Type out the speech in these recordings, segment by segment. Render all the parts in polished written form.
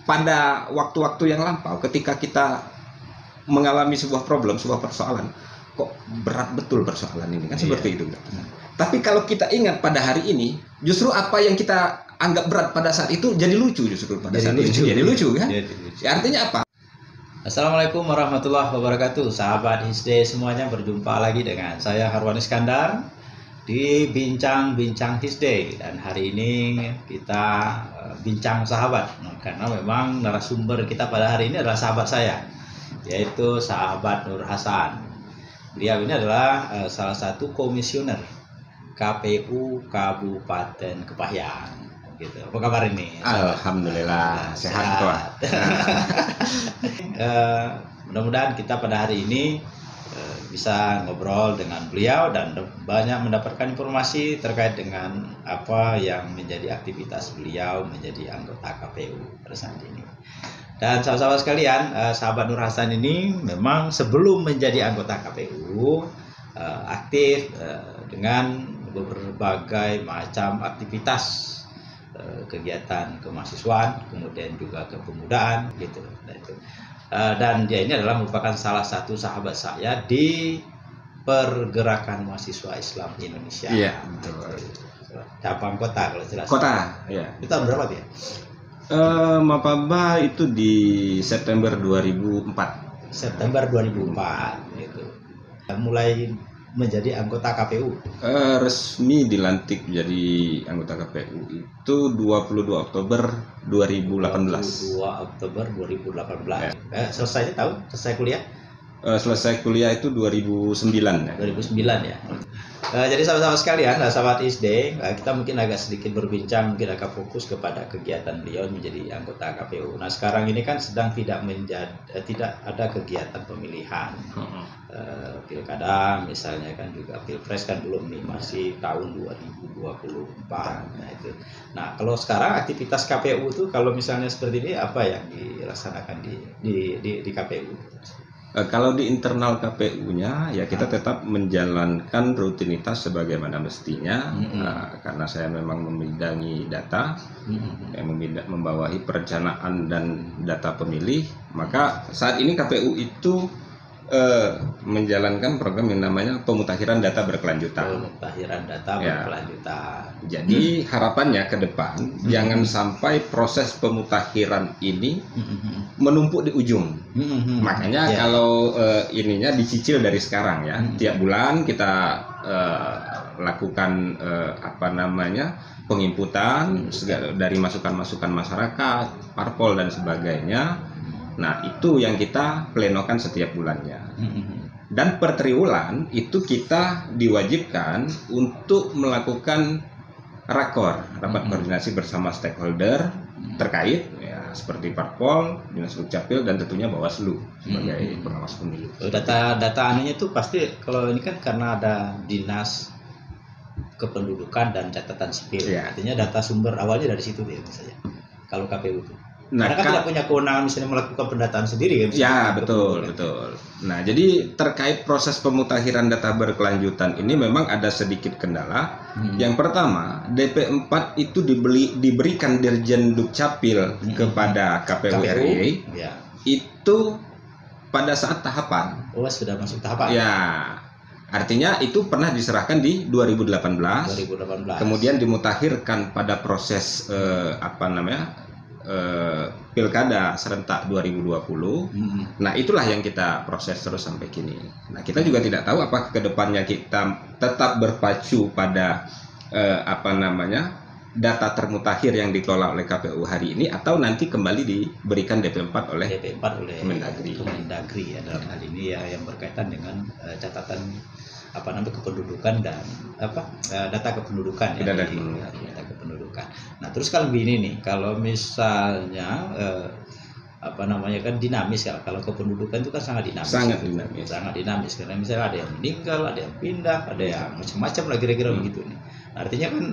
pada waktu-waktu yang lampau ketika kita mengalami sebuah problem, sebuah persoalan, kok berat betul persoalan ini kan seperti itu. Tapi kalau kita ingat pada hari ini, justru apa yang kita anggap berat pada saat itu jadi lucu justru pada saat itu. Jadi lucu kan? Ya, artinya apa? Assalamualaikum warahmatullahi wabarakatuh. Sahabat Hisday semuanya, berjumpa lagi dengan saya Harwan Iskandar di Bincang-Bincang Hisday. Dan hari ini kita bincang sahabat, karena memang narasumber kita pada hari ini adalah sahabat saya, yaitu sahabat Nur Hasan. Beliau ini adalah salah satu komisioner KPU Kabupaten Kepahyang. Gitu. Apa kabar ini? Alhamdulillah sehat kok. Mudah-mudahan kita pada hari ini bisa ngobrol dengan beliau dan banyak mendapatkan informasi terkait dengan apa yang menjadi aktivitas beliau menjadi anggota KPU pada saat ini. Dan sahabat-sahabat sekalian, sahabat Nur Hasan ini memang sebelum menjadi anggota KPU aktif dengan berbagai macam aktivitas, kegiatan kemahasiswaan, kemudian juga kepemudaan gitu. Dan dia ini adalah merupakan salah satu sahabat saya di pergerakan mahasiswa Islam Indonesia. Iya, betul. Cabang kota kalau jelas. Kota, ya. Itu tahun berapa dia? Mapaba itu di September 2004. September 2004 gitu. Mulai menjadi anggota KPU. Resmi dilantik menjadi anggota KPU itu 22 Oktober 2018. 22 Oktober 2018. Ya. Selesai kuliah? Selesai kuliah itu 2009 ya. 2009 ya. Jadi sahabat-sahabat sekalian, sahabat Hisday, kita mungkin agak sedikit berbincang, mungkin agak fokus kepada kegiatan beliau menjadi anggota KPU. Nah, sekarang ini kan sedang tidak ada kegiatan pemilihan. Pilkada misalnya kan, juga pilpres kan belum nih, masih tahun 2024. Nah, kalau sekarang aktivitas KPU itu kalau misalnya seperti ini, apa yang dilaksanakan di KPU? Kalau di internal KPU-nya ya kita tetap menjalankan rutinitas sebagaimana mestinya. Karena saya memang membidangi data, membawahi perencanaan dan data pemilih, maka saat ini KPU itu menjalankan program yang namanya pemutakhiran data berkelanjutan. Pemutakhiran data berkelanjutan. Jadi harapannya ke depan jangan sampai proses pemutakhiran ini menumpuk di ujung. Makanya kalau ininya dicicil dari sekarang ya. Tiap bulan kita lakukan penginputan dari masukan-masukan masyarakat, parpol dan sebagainya. Nah, itu yang kita plenokan setiap bulannya. Dan per triwulan itu kita diwajibkan untuk melakukan rapat koordinasi bersama stakeholder terkait ya, seperti parpol, dinas dukcapil dan tentunya Bawaslu sebagai pengawas pemilu. Data anunya itu pasti kalau ini kan karena ada dinas kependudukan dan catatan sipil. Artinya data sumber awalnya dari situ ya misalnya. Kalau KPU itu. Nah, karena kan tidak punya kewenangan misalnya melakukan pendataan sendiri kan? Ya, betul. Nah, jadi terkait proses pemutakhiran data berkelanjutan ini memang ada sedikit kendala. Yang pertama, DP4 itu diberikan Dirjen Dukcapil kepada KPU RI. Itu pada saat tahapan. Oh, sudah masuk tahapan. Ya. Artinya itu pernah diserahkan di 2018. Kemudian dimutakhirkan pada proses pilkada serentak 2020. Nah, itulah yang kita proses terus sampai kini. Nah, kita juga tidak tahu apakah kedepannya kita tetap berpacu pada data termutakhir yang dikelola oleh KPU hari ini, atau nanti kembali diberikan DP4 oleh Kemendagri ya, dalam hal ini ya, yang berkaitan dengan catatan kependudukan dan data kependudukan ya, data kependudukan. Nah, terus kalau begini nih, kalau misalnya kan dinamis ya, kalau kependudukan itu kan sangat dinamis karena misalnya ada yang meninggal, ada yang pindah, ada yang macam-macam lah kira-kira begitu nih. Artinya kan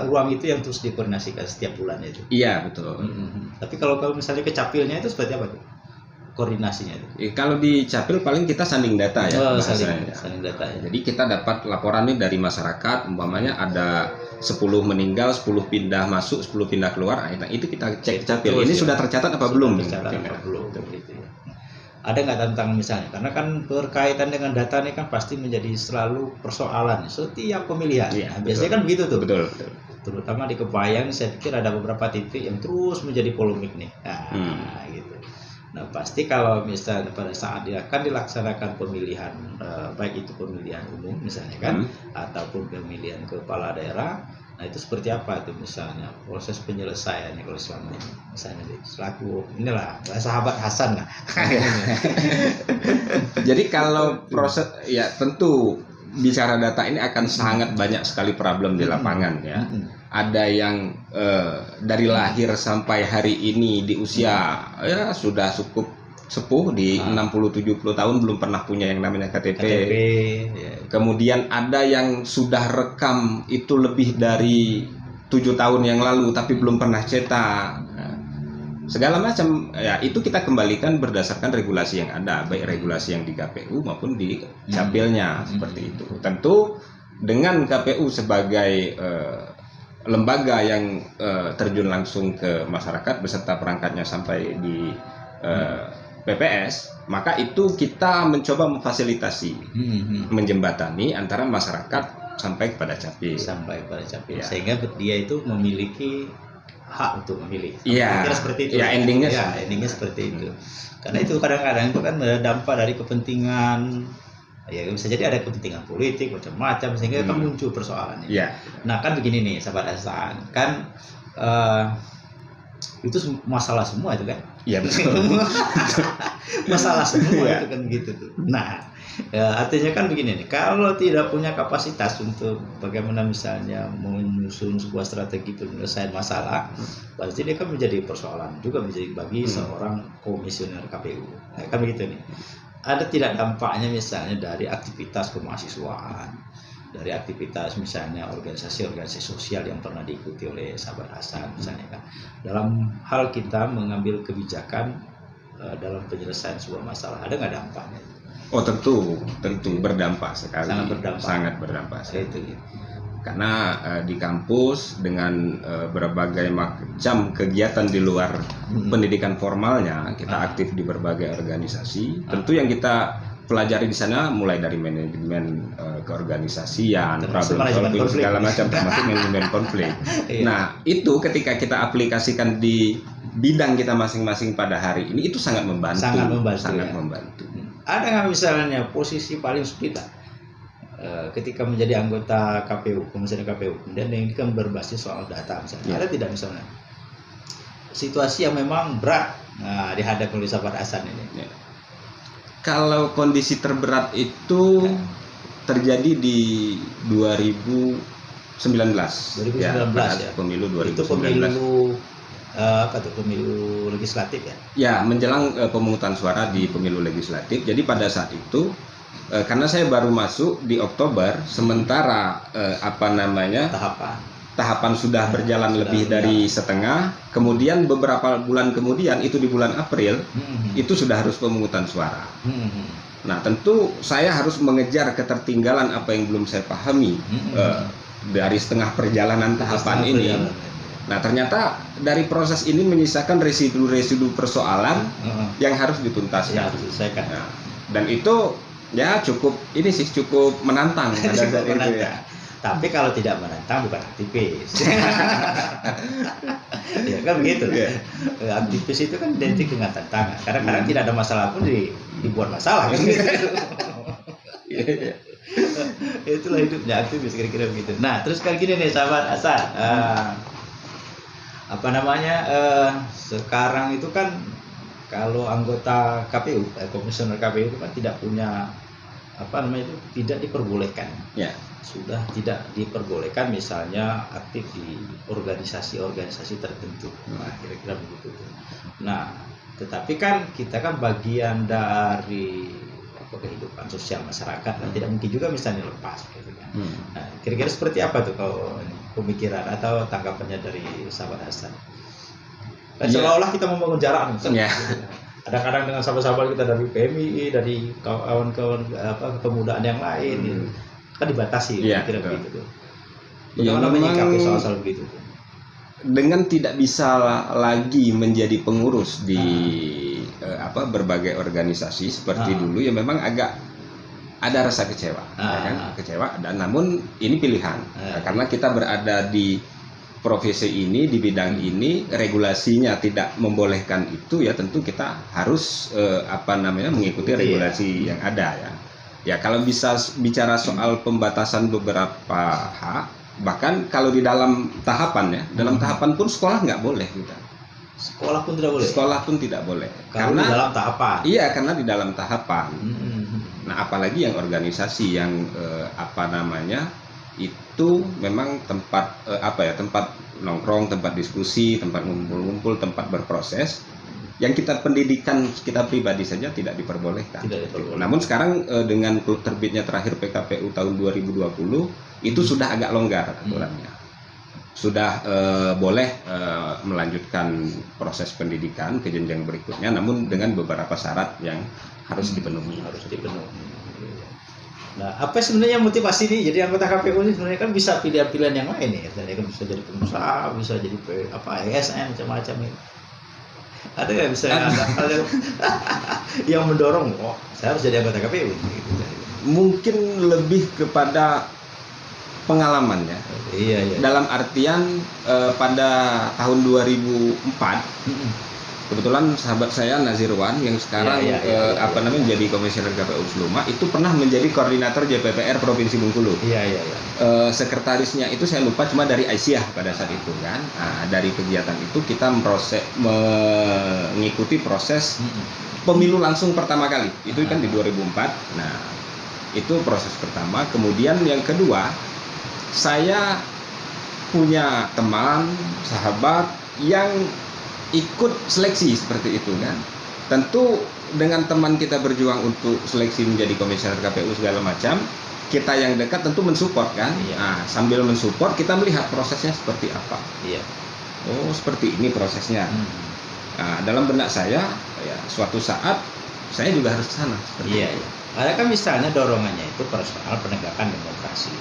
ruang itu yang terus dikoordinasikan setiap bulannya itu. Iya, betul. Tapi kalau misalnya kecapilnya itu seperti apa tuh? koordinasinya itu? Kalau di Capil paling kita sanding data ya bahasanya. Sanding data ya. Jadi kita dapat laporan nih dari masyarakat, umpamanya ada 10 meninggal, 10 pindah masuk, 10 pindah keluar. Nah, itu kita cek Capil. Ini sudah tercatat apa belum? Tercatat apa belum? Gitu ya. Ada nggak tentang misalnya, karena kan berkaitan dengan data ini kan pasti menjadi selalu persoalan setiap pemilihan. Ya, biasanya kan begitu tuh. Betul. Terutama di Kebayang, saya pikir ada beberapa titik yang terus menjadi polemik nih. Nah, gitu. Nah, pasti kalau misalnya pada saat akan dilaksanakan pemilihan, baik itu pemilihan umum misalnya kan, ataupun pemilihan kepala daerah, nah itu seperti apa tuh misalnya proses penyelesaiannya kalau selama ini, misalnya selaku inilah sahabat Hasan lah. Jadi kalau proses ya tentu bicara data ini akan sangat banyak sekali problem di lapangan ya. Ada yang dari lahir sampai hari ini di usia ya sudah cukup sepuh di 60-70 tahun belum pernah punya yang namanya KTP. Ya. Kemudian ada yang sudah rekam itu lebih dari 7 tahun yang lalu tapi belum pernah cetak. Segala macam ya itu kita kembalikan berdasarkan regulasi yang ada, baik regulasi yang di KPU maupun di Capilnya seperti itu. Tentu dengan KPU sebagai lembaga yang terjun langsung ke masyarakat beserta perangkatnya sampai di PPS, maka itu kita mencoba memfasilitasi, menjembatani antara masyarakat sampai kepada Capil. Ya. Sehingga dia itu memiliki hak untuk memilih. Iya. Seperti itu. Ya, endingnya seperti itu. Karena itu kadang-kadang itu kan dampak dari kepentingan. Ya bisa jadi ada kepentingan politik macam-macam sehingga kan muncul persoalannya. Yeah. Nah kan begini nih sahabat Hasan, kan itu masalah semua itu kan? Iya betul. Masalah semua itu kan gitu tuh. Nah artinya kan begini nih, kalau tidak punya kapasitas untuk bagaimana misalnya menyusun sebuah strategi penyelesaian masalah, pasti dia kan menjadi persoalan juga menjadi bagi seorang komisioner KPU. Nah, kan begitu nih. Ada tidak dampaknya misalnya dari aktivitas kemahasiswaan, dari aktivitas misalnya organisasi-organisasi sosial yang pernah diikuti oleh sahabat Hasan misalnya kan, dalam hal kita mengambil kebijakan dalam penyelesaian sebuah masalah, ada nggak dampaknya? Oh tentu berdampak sekali. Sangat berdampak sekali. Itu. Karena di kampus dengan berbagai macam kegiatan di luar pendidikan formalnya, kita aktif di berbagai organisasi. Tentu yang kita pelajari di sana mulai dari manajemen keorganisasian, problem solving segala macam termasuk manajemen konflik. Nah, itu ketika kita aplikasikan di bidang kita masing-masing pada hari ini itu sangat membantu. Sangat membantu. Ada nggak misalnya posisi paling sulit ketika menjadi anggota KPU, komisioner KPU, dan ini kan berbasis soal data misalnya, ada tidak misalnya situasi yang memang berat dihadapi oleh sahabat Hasan ini? Kalau kondisi terberat itu terjadi di 2019 ya, pemilu 2019. Itu pemilu pemilu legislatif ya? Ya, menjelang pemungutan suara di pemilu legislatif. Jadi pada saat itu karena saya baru masuk di Oktober, sementara tahapan sudah berjalan lebih dari setengah, kemudian beberapa bulan kemudian itu di bulan April itu sudah harus pemungutan suara. Nah tentu saya harus mengejar ketertinggalan apa yang belum saya pahami dari setengah perjalanan tahapan ini. Nah ternyata dari proses ini menyisakan residu-residu persoalan yang harus dituntaskan. Nah, dan itu ya cukup menantang pada saat itu ya. Tapi kalau tidak menantang bukan aktivis. Ya kan begitu. Aktivis itu kan identik dengan tantangan. Kadang-kadang tidak ada masalah pun dibuat masalah kan gitu. Itulah hidupnya aktivis kira-kira begitu. Nah, terus kali gini nih sahabat Hasan. Sekarang itu kan kalau anggota KPU, komisioner KPU itu kan tidak punya tidak diperbolehkan. Ya. Sudah tidak diperbolehkan misalnya aktif di organisasi-organisasi tertentu. Nah, kira-kira begitu. Nah, tetapi kan kita kan bagian dari kehidupan sosial masyarakat, dan tidak mungkin juga misalnya lepas gitu kan. Nah, kira-kira seperti apa tuh kalau pemikiran atau tanggapannya dari sahabat Hasan? Seolah-olah kita membangun jarak nih. kadang-kadang dengan sahabat-sahabat kita dari PMI, dari kawan-kawan kepemudaan yang lain, gitu. Kan dibatasi, kira begitu. Bagaimana menyikapi soal-soal begitu? Dengan tidak bisa lagi menjadi pengurus di berbagai organisasi seperti dulu, ya memang agak ada rasa kecewa, ya kan? Kecewa. Dan namun ini pilihan, karena kita berada di profesi ini, di bidang ini, regulasinya tidak membolehkan itu, ya tentu kita harus mengikuti regulasi yang ada, ya. Ya kalau bisa bicara soal pembatasan beberapa hak, bahkan kalau di dalam tahapan, ya, dalam tahapan pun sekolah nggak boleh kita. Sekolah pun tidak boleh. Sekolah pun tidak boleh. Karena di dalam tahapan. Iya, karena di dalam tahapan. Nah, apalagi yang organisasi yang itu memang tempat tempat nongkrong, tempat diskusi, tempat ngumpul-ngumpul, tempat berproses. Yang kita pendidikan kita pribadi saja tidak diperbolehkan. Namun sekarang dengan terbitnya terakhir PKPU tahun 2020 itu sudah agak longgar aturannya. Sudah boleh melanjutkan proses pendidikan ke jenjang berikutnya, namun dengan beberapa syarat yang harus dipenuhi. Nah, apa sebenarnya motivasi nih? Jadi anggota KPU ini sebenarnya kan bisa pilihan-pilihan yang lain nih. Kan bisa jadi pengusaha, bisa jadi ASN, macam-macam ini. Ada nggak bisa ada yang mendorong? Oh, saya harus jadi anggota KPU. Gitu. Mungkin lebih kepada pengalamannya. Iya. Dalam artian pada tahun 2004 kebetulan sahabat saya Nazirwan yang sekarang menjadi komisioner KPU Seluma itu pernah menjadi koordinator JPPR Provinsi Bengkulu. Iya. Sekretarisnya itu saya lupa, cuma dari Aisyah pada saat itu kan. Nah, dari kegiatan itu kita mengikuti proses pemilu langsung pertama kali. Itu kan di 2004. Nah, itu proses pertama. Kemudian yang kedua, saya punya teman, sahabat yang ikut seleksi seperti itu kan. Tentu dengan teman kita berjuang untuk seleksi menjadi komisioner KPU segala macam, kita yang dekat tentu mensupport kan. Nah, sambil mensupport kita melihat prosesnya seperti apa. Oh, seperti ini prosesnya. Nah, dalam benak saya, ya suatu saat saya juga harus ke sana. Ada kan misalnya dorongannya itu personal penegakan demokrasi.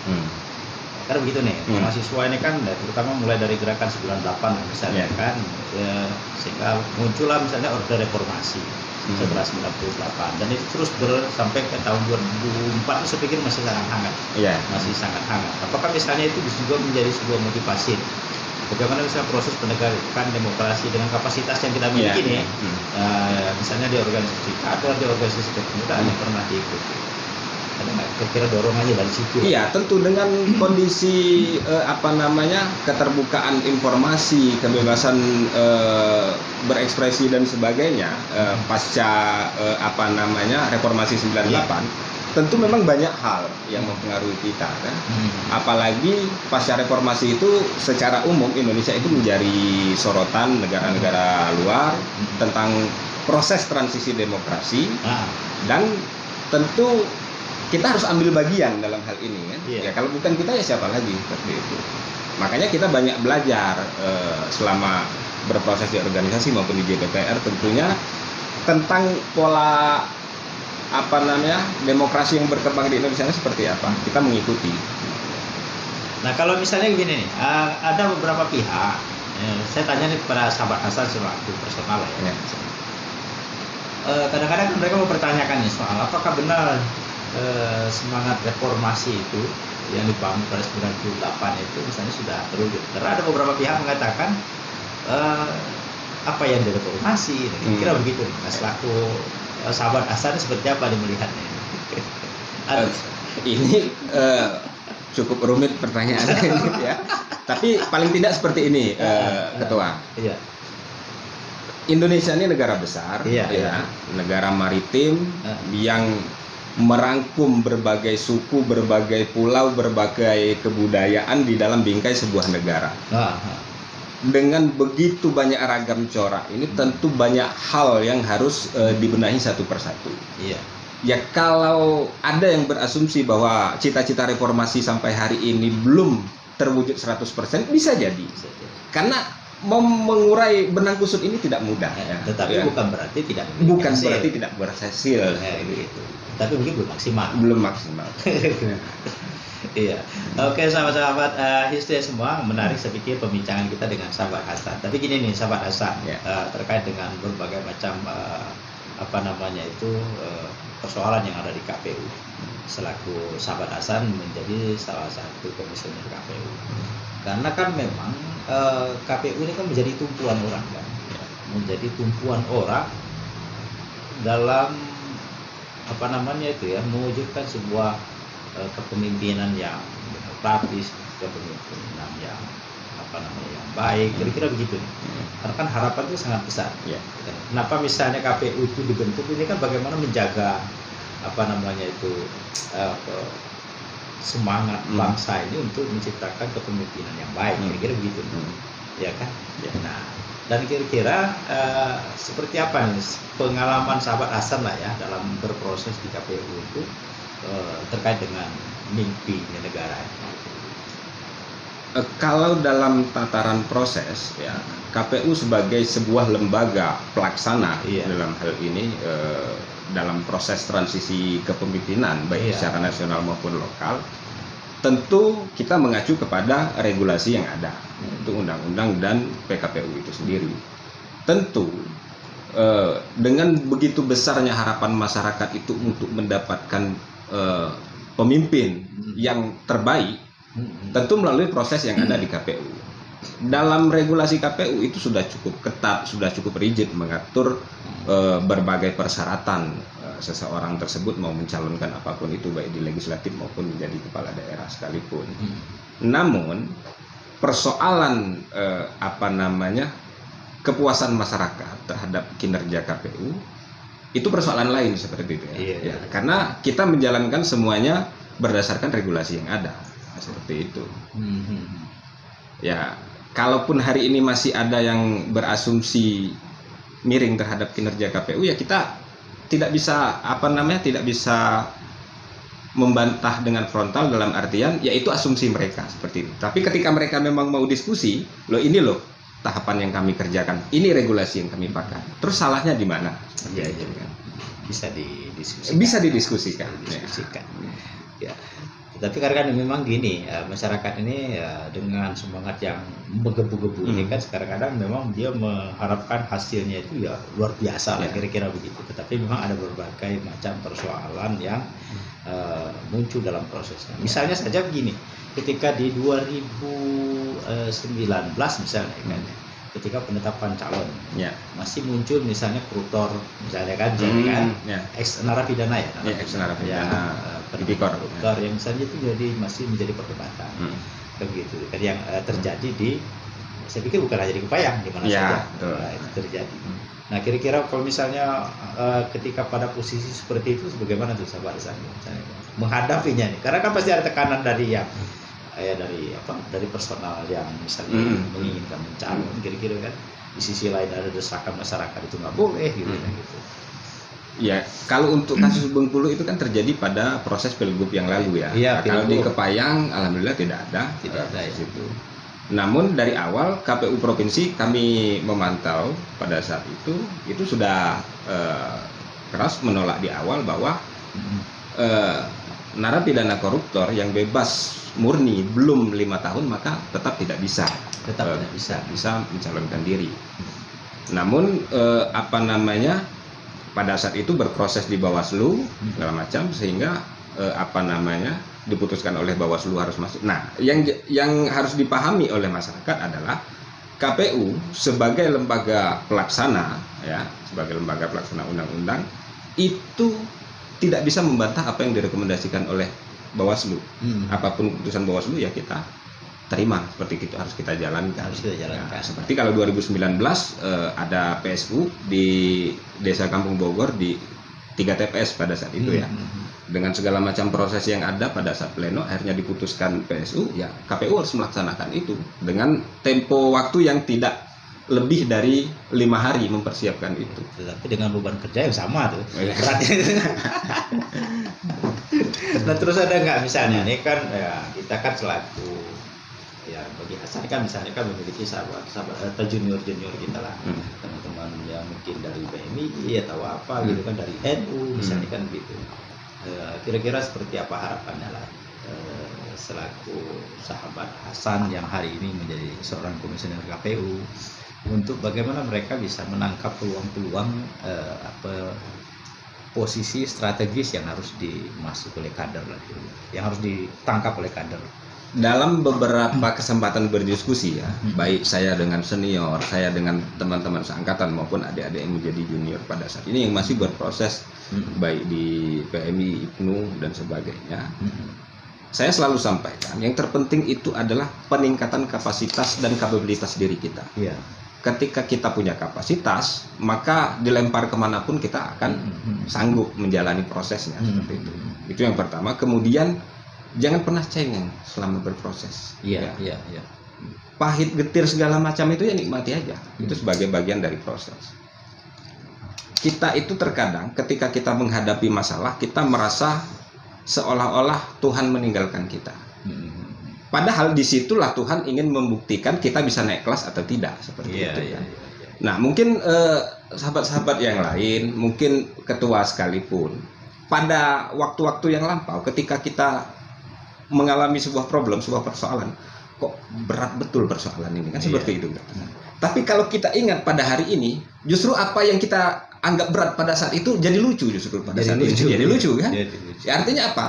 Karena begitu nih, mahasiswa ini kan terutama mulai dari gerakan 98 misalnya kan, sehingga muncullah misalnya Orde Reformasi setelah 98, dan itu terus sampai ke tahun 2004 itu saya pikir masih sangat hangat. Masih sangat hangat. Apakah misalnya itu juga menjadi sebuah motivasi? Bagaimana misalnya proses penegakan demokrasi dengan kapasitas yang kita miliki nih, misalnya di organisasi atau di organisasi kepemudaan yang pernah diikuti. Ada nggak kira-kira dorongannya dari situ? Iya, tentu dengan kondisi keterbukaan informasi, kebebasan berekspresi dan sebagainya pasca reformasi 98, tentu memang banyak hal yang mempengaruhi kita kan. Apalagi pasca reformasi itu secara umum Indonesia itu menjadi sorotan negara-negara luar tentang proses transisi demokrasi, dan tentu kita harus ambil bagian dalam hal ini kan. Ya kalau bukan kita ya siapa lagi, seperti itu. Makanya kita banyak belajar selama berproses di organisasi maupun di JPPR tentunya tentang pola demokrasi yang berkembang di Indonesia seperti apa. Kita mengikuti. Nah, kalau misalnya begini nih, ada beberapa pihak, saya tanya nih kepada sahabat Hasan selaku personal ya. Kadang-kadang mereka mempertanyakan nih soal apakah benar semangat reformasi itu yang dibangun pada 98 itu misalnya sudah terwujud. Karena ada beberapa pihak mengatakan apa yang direformasi, kira begitu. Nah, selaku sahabat Hasan seperti apa melihatnya? Ini cukup rumit pertanyaannya ya. Tapi paling tidak seperti ini, Ketua. Indonesia ini negara besar, negara maritim yang merangkum berbagai suku, berbagai pulau, berbagai kebudayaan di dalam bingkai sebuah negara. Dengan begitu banyak ragam corak ini, tentu banyak hal yang harus dibenahi satu persatu. Ya kalau ada yang berasumsi bahwa cita-cita reformasi sampai hari ini belum terwujud 100%, bisa jadi. Karena mengurai benang kusut ini tidak mudah. Tetapi bukan berarti tidak berhasil. Gitu. Tapi mungkin belum maksimal. Iya. Oke, sahabat-sahabat History semua, menarik saya pikir pembincangan kita dengan sahabat Hasan. Tapi gini nih sahabat Hasan, terkait dengan berbagai macam persoalan yang ada di KPU. Selaku sahabat Hasan menjadi salah satu komisioner KPU. Karena kan memang KPU ini kan menjadi tumpuan orang kan. Menjadi tumpuan orang dalam mewujudkan sebuah kepemimpinan yang demokratis, kepemimpinan yang yang baik, kira-kira begitu. Karena kan harapan itu sangat besar. Kenapa misalnya KPU itu dibentuk ini kan bagaimana menjaga semangat bangsa ini untuk menciptakan kepemimpinan yang baik, kira-kira begitu. Ya kan? Nah, dan kira-kira seperti apa nih pengalaman sahabat Hasan lah ya dalam berproses di KPU itu terkait dengan mimpi negara. Kalau dalam tataran proses ya, KPU sebagai sebuah lembaga pelaksana dalam hal ini dalam proses transisi kepemimpinan baik secara nasional maupun lokal, tentu kita mengacu kepada regulasi yang ada, itu undang-undang dan PKPU itu sendiri. Tentu dengan begitu besarnya harapan masyarakat itu untuk mendapatkan pemimpin yang terbaik, tentu melalui proses yang ada di KPU. Dalam regulasi KPU itu sudah cukup ketat, sudah cukup rigid mengatur berbagai persyaratan seseorang tersebut mau mencalonkan apapun itu, baik di legislatif maupun menjadi kepala daerah sekalipun. Namun persoalan kepuasan masyarakat terhadap kinerja KPU itu persoalan lain seperti itu ya. Karena kita menjalankan semuanya berdasarkan regulasi yang ada seperti itu. Ya, kalaupun hari ini masih ada yang berasumsi miring terhadap kinerja KPU, ya kita tidak bisa tidak bisa membantah dengan frontal dalam artian yaitu asumsi mereka seperti itu. Tapi ketika mereka memang mau diskusi, ini tahapan yang kami kerjakan, ini regulasi yang kami pakai. Terus salahnya di mana? Bisa didiskusikan. Bisa didiskusikan. Ya. Tapi karena memang gini, masyarakat ini dengan semangat yang menggebu-gebu ini kan kadang-kadang memang dia mengharapkan hasilnya itu ya luar biasa lah kira-kira begitu. Tetapi memang ada berbagai macam persoalan yang muncul dalam prosesnya. Misalnya saja begini, ketika di 2019 misalnya kan, ketika penetapan calon masih muncul misalnya koruptor misalnya kan, ex narapidana ex narapidana koruptor yang misalnya itu masih menjadi perdebatan begitu kan, yang terjadi di, saya pikir bukan hanya di Kepayang, di mana saja itu terjadi. Nah kira-kira kalau misalnya ketika pada posisi seperti itu bagaimana tuh sahabat saya menghadapinya nih, karena kan pasti ada tekanan dari dari personal yang misalnya menginginkan mencalon, kira-kira kan di sisi lain ada desakan masyarakat itu nggak boleh gitu kan gitu. Ya, kalau untuk kasus Bengkulu itu kan terjadi pada proses pilgub yang lalu ya. Kalau di Kepayang alhamdulillah tidak ada di situ. Namun dari awal KPU provinsi kami memantau pada saat itu sudah keras menolak di awal bahwa narapidana koruptor yang bebas murni belum 5 tahun maka tetap tidak bisa mencalonkan diri. Namun pada saat itu berproses di Bawaslu segala macam sehingga diputuskan oleh Bawaslu harus masuk. Nah, yang harus dipahami oleh masyarakat adalah KPU sebagai lembaga pelaksana sebagai lembaga pelaksana undang-undang itu tidak bisa membantah apa yang direkomendasikan oleh Bawaslu. Apapun keputusan Bawaslu ya kita terima, seperti itu harus kita jalankan. Seperti kalau 2019 ada PSU di Desa Kampung Bogor di 3 TPS pada saat itu dengan segala macam proses yang ada pada saat pleno akhirnya diputuskan PSU, ya KPU harus melaksanakan itu dengan tempo waktu yang tidak lebih dari 5 hari mempersiapkan itu. Tapi dengan beban kerja yang sama tuh. Nah terus ada nggak misalnya nih kan kita kan selaku bagi Hasan kan misalnya kan memiliki sahabat atau junior kita lah, teman-teman yang mungkin dari PMI atau apa gitu kan, dari NU misalnya kan gitu. Kira-kira seperti apa harapannya lah selaku sahabat Hasan yang hari ini menjadi seorang komisioner KPU, untuk bagaimana mereka bisa menangkap peluang-peluang posisi strategis yang harus dimasuk oleh kader lagi, yang harus ditangkap oleh kader. Dalam beberapa kesempatan berdiskusi ya, baik saya dengan senior, saya dengan teman-teman seangkatan maupun adik-adik yang menjadi junior pada saat ini yang masih berproses baik di PMI, IPNU dan sebagainya. Saya selalu sampaikan yang terpenting itu adalah peningkatan kapasitas dan kapabilitas diri kita. Iya. Ketika kita punya kapasitas, maka dilempar kemanapun kita akan sanggup menjalani prosesnya seperti itu. Itu yang pertama. Kemudian jangan pernah cengeng selama berproses. Iya. Pahit, getir segala macam itu ya nikmati aja. Itu sebagai bagian dari proses. Kita itu terkadang ketika kita menghadapi masalah, kita merasa seolah-olah Tuhan meninggalkan kita. Padahal disitulah Tuhan ingin membuktikan kita bisa naik kelas atau tidak seperti itu. Nah, mungkin sahabat-sahabat yang lain, mungkin ketua sekalipun, pada waktu-waktu yang lampau, ketika kita mengalami sebuah problem, sebuah persoalan, kok berat betul persoalan ini kan seperti itu. Tapi kalau kita ingat pada hari ini, justru apa yang kita anggap berat pada saat itu jadi lucu justru pada saat itu. Jadi lucu kan? Ya, artinya apa?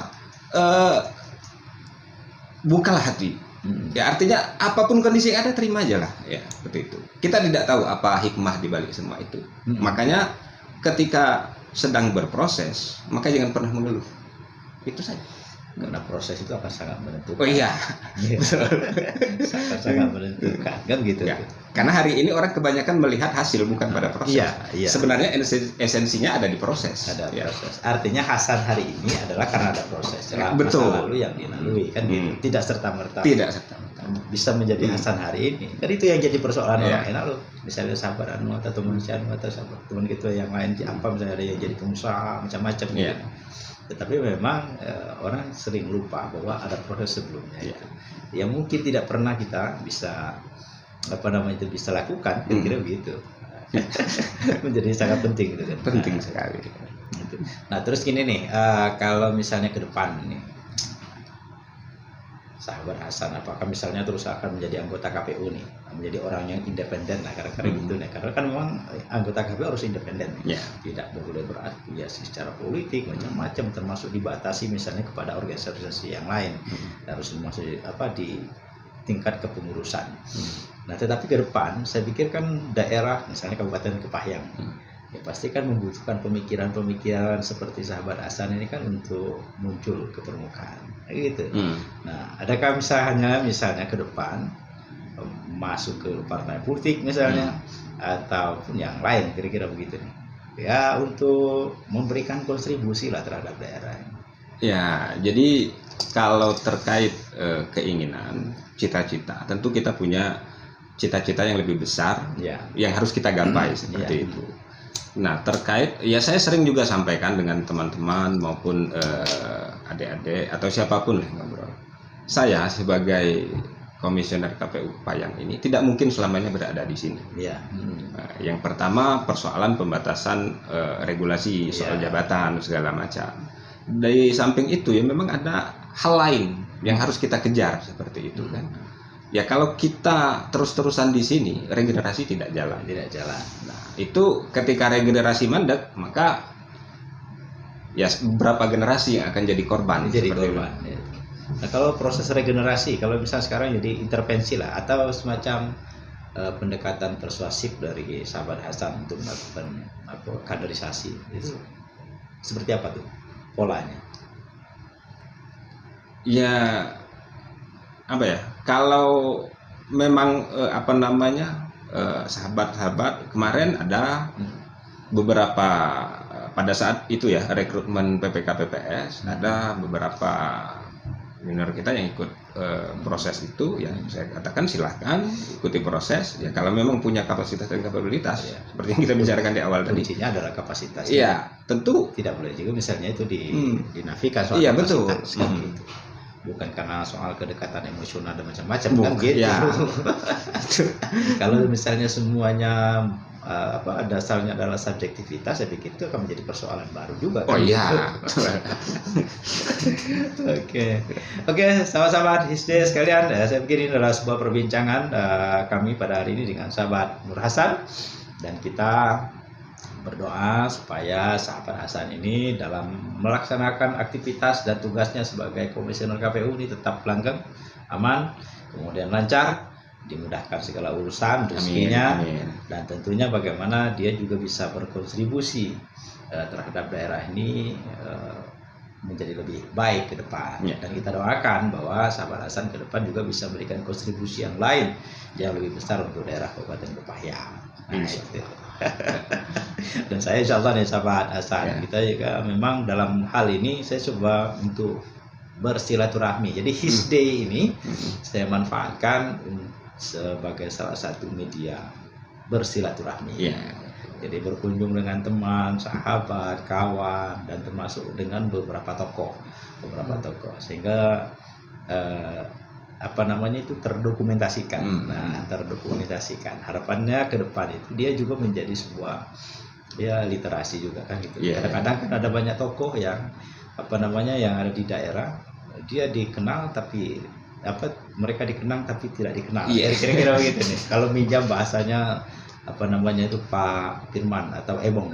Bukalah hati. Ya, artinya apapun kondisi yang ada terima aja lah, ya seperti itu. Kita tidak tahu apa hikmah di balik semua itu. Makanya ketika sedang berproses, maka jangan pernah mengeluh. Itu saja. Karena proses itu akan sangat menentukan. Oh iya. sangat menentukan kan gitu. Ya. Karena hari ini orang kebanyakan melihat hasil bukan pada proses. Iya. Sebenarnya esensinya ada di proses. Ada proses. Artinya Hasan hari ini adalah karena ada proses. Betul. Masa lalu yang dilalui kan gitu. Tidak serta-merta. Tidak serta-merta. Bisa menjadi Hasan hari ini. Kan itu yang jadi persoalan orang enak loh. Misalnya sahabat anu atau teman atau sahabat teman kita yang lain apa misalnya ada yang jadi pengusaha macam-macam gitu. Tetapi memang orang sering lupa bahwa ada proses sebelumnya itu. Yang mungkin tidak pernah kita bisa bisa lakukan, kira-kira begitu. Menjadi sangat penting gitu kan. Penting sekali. Nah, terus gini nih, kalau misalnya ke depan nih, sahabat Hasan apakah misalnya terus akan menjadi anggota KPU nih, menjadi orang yang independen lah, karena gitu nih, karena kan memang anggota KPU harus independen, tidak boleh berafiliasi secara politik macam-macam, termasuk dibatasi misalnya kepada organisasi yang lain, harus masuk di tingkat kepengurusan. Nah, tetapi ke depan saya pikir kan daerah misalnya Kabupaten Kepahyang ya pasti kan membutuhkan pemikiran-pemikiran seperti sahabat Hasan ini kan untuk muncul ke permukaan gitu. Nah, adakah misalnya ke depan masuk ke partai politik misalnya ataupun yang lain kira-kira begitu nih ya, untuk memberikan kontribusi lah terhadap daerah ini. Ya, jadi kalau terkait keinginan, cita-cita, tentu kita punya cita-cita yang lebih besar yang harus kita gapai seperti itu. Nah, terkait ya saya sering juga sampaikan dengan teman-teman maupun adik-adik atau siapapun lah ngobrol. Saya sebagai komisioner KPU Payang ini tidak mungkin selamanya berada di sini. Yang pertama persoalan pembatasan regulasi soal jabatan segala macam. Dari samping itu ya memang ada hal lain yang harus kita kejar seperti itu kan. Ya kalau kita terus-terusan di sini regenerasi tidak jalan. Nah, itu ketika regenerasi mandek maka ya berapa generasi yang akan jadi korban. Nah, kalau proses regenerasi, kalau misalnya sekarang jadi intervensi lah atau semacam pendekatan persuasif dari sahabat Hasan untuk melakukan kaderisasi itu seperti apa tuh polanya? Ya kalau memang sahabat-sahabat kemarin ada beberapa pada saat itu ya rekrutmen PPK PPS ada beberapa junior kita yang ikut proses itu, yang saya katakan silahkan ikuti proses ya kalau memang punya kapasitas dan kapabilitas seperti yang kita bicarakan di awal tadi. Kuncinya adalah kapasitas. Iya, tentu tidak boleh juga misalnya itu dinafikan soal kapasitas. Betul. Gitu. bukan karena soal kedekatan emosional dan macam-macam kan gitu. Ya. Kalau misalnya semuanya dasarnya adalah subjektivitas, saya pikir itu akan menjadi persoalan baru juga kan. Oh iya. Oke, sahabat-sahabat Hisde sekalian, saya pikir ini adalah sebuah perbincangan kami pada hari ini dengan sahabat Nur Hasan, dan kita berdoa supaya sahabat Hasan ini dalam melaksanakan aktivitas dan tugasnya sebagai komisioner KPU ini tetap langgeng, aman, kemudian lancar, dimudahkan segala urusan rezekinya, dan tentunya bagaimana dia juga bisa berkontribusi terhadap daerah ini menjadi lebih baik ke depan. Dan kita doakan bahwa sahabat Hasan ke depan juga bisa memberikan kontribusi yang lain yang lebih besar untuk daerah Kabupaten Kepahyang. Dan saya insya Allah nih sahabat Hasan, kita juga memang dalam hal ini saya coba untuk bersilaturahmi. Jadi Hisde ini saya manfaatkan sebagai salah satu media bersilaturahmi. Jadi berkunjung dengan teman, sahabat, kawan, dan termasuk dengan beberapa tokoh, sehingga itu terdokumentasikan. Terdokumentasikan. Harapannya ke depan itu dia juga menjadi sebuah literasi juga kan gitu. Kadang-kadang kan ada banyak tokoh yang yang ada di daerah, dia dikenal tapi mereka dikenang tapi tidak dikenal. Kira-kira begitu nih. Kalau minjam bahasanya itu Pak Firman atau Ebong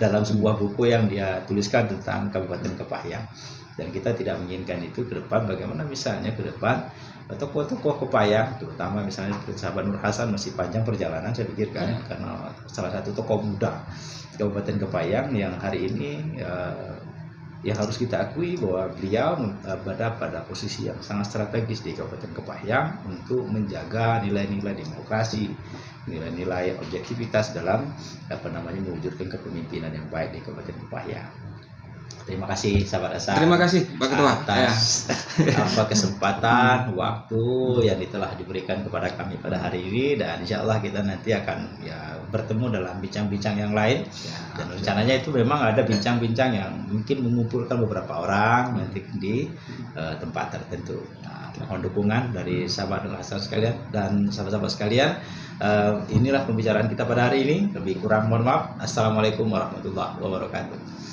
dalam sebuah buku yang dia tuliskan tentang Kabupaten Kepahyang. Dan kita tidak menginginkan itu ke depan. Bagaimana misalnya ke depan tokoh-tokoh Kepahyang, terutama misalnya sahabat Nur Hasan, masih panjang perjalanan saya pikirkan, karena salah satu tokoh muda Kabupaten Kepahyang yang hari ini yang harus kita akui bahwa beliau berada pada posisi yang sangat strategis di Kabupaten Kepahyang untuk menjaga nilai-nilai demokrasi, nilai-nilai objektivitas dalam mewujudkan kepemimpinan yang baik di Kabupaten Kepahyang. Terima kasih sahabat Hasan. Terima kasih Pak Ketua atas kesempatan waktu yang telah diberikan kepada kami pada hari ini, dan insya Allah kita nanti akan bertemu dalam bincang-bincang yang lain. Dan rencananya itu memang ada bincang-bincang yang mungkin mengumpulkan beberapa orang nanti di tempat tertentu. Mohon dukungan dari sahabat Nur Hasan sekalian dan sahabat-sahabat sekalian. Inilah pembicaraan kita pada hari ini. Lebih kurang mohon maaf. Assalamualaikum warahmatullahi wabarakatuh.